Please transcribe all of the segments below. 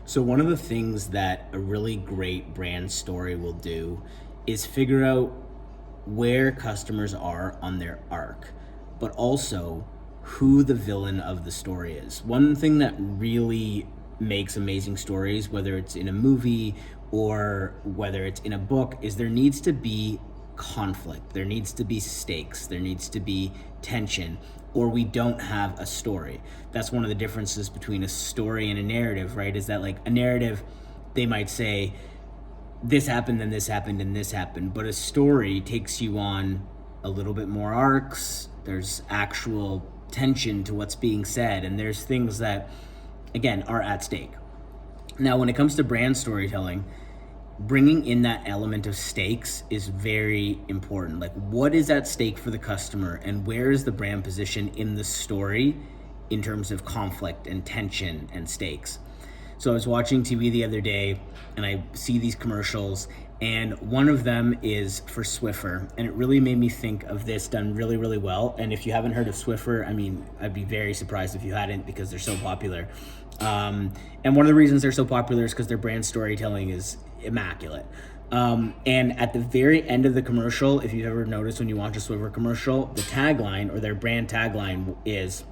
So one of the things that a really great brand story will do is figure out where customers are on their arc, but also who the villain of the story is. One thing that really makes amazing stories, whether it's in a movie or whether it's in a book, is there needs to be conflict, there needs to be stakes, there needs to be tension, or we don't have a story. That's one of the differences between a story and a narrative, right? Is that like a narrative, they might say, this happened, then this happened, and this happened. But a story takes you on a little bit more arcs. There's actual tension to what's being said, and there's things that, again, are at stake. Now, when it comes to brand storytelling, bringing in that element of stakes is very important. Like, what is at stake for the customer, and where is the brand position in the story in terms of conflict and tension and stakes? So I was watching TV the other day and I see these commercials, and one of them is for Swiffer, and it really made me think of this done really, really well. And if you haven't heard of Swiffer, I mean, I'd be very surprised if you hadn't, because they're so popular. And one of the reasons they're so popular is because their brand storytelling is immaculate. And at the very end of the commercial, if you've ever noticed when you watch a Swiffer commercial, the tagline, or their brand tagline, is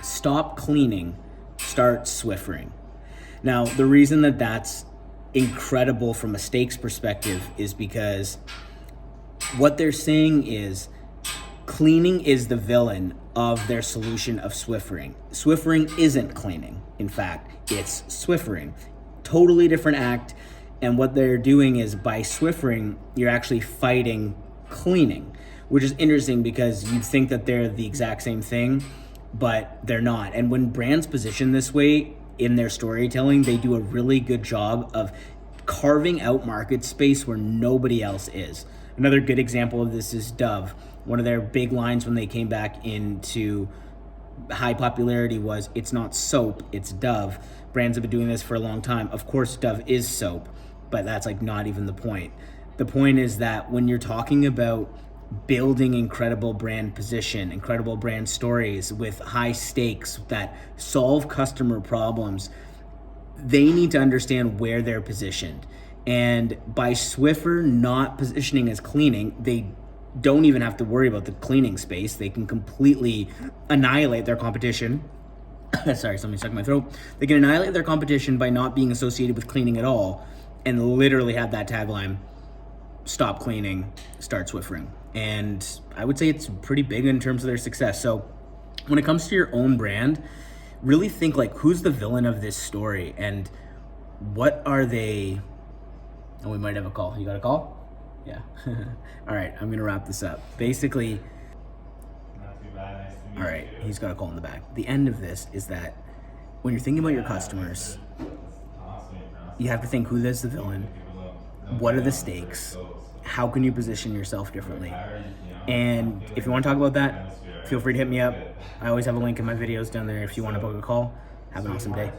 "Stop cleaning, start Swiffering." Now, the reason that that's incredible from a stakes perspective is because what they're saying is cleaning is the villain of their solution of Swiffering. Swiffering isn't cleaning. In fact, it's Swiffering. Totally different act. And what they're doing is, by Swiffering, you're actually fighting cleaning, which is interesting because you'd think that they're the exact same thing, but they're not. And when brands position this way in their storytelling, they do a really good job of carving out market space where nobody else is. Another good example of this is Dove. One of their big lines when they came back into high popularity was, "It's not soap, it's Dove." Brands have been doing this for a long time. Of course, Dove is soap, but that's like not even the point. The point is that when you're talking about building incredible brand position, incredible brand stories with high stakes that solve customer problems, they need to understand where they're positioned. And by Swiffer not positioning as cleaning, they don't even have to worry about the cleaning space. They can completely annihilate their competition. Sorry, something stuck in my throat. They can annihilate their competition by not being associated with cleaning at all, and literally have that tagline, "Stop cleaning, start Swiffering." And I would say it's pretty big in terms of their success. So when it comes to your own brand, really think like, who's the villain of this story, and what are they? Oh, we might have a call. You got a call? Yeah. All right, I'm gonna wrap this up. Basically, Not too bad. Nice to meet you. all right, he's got a call in the back. The end of this is that when you're thinking about your customers, you have to think, who is the villain? What are the stakes? How can you position yourself differently? And if you want to talk about that, feel free to hit me up. I always have a link in my videos down there if you want to book a call. Have an awesome day.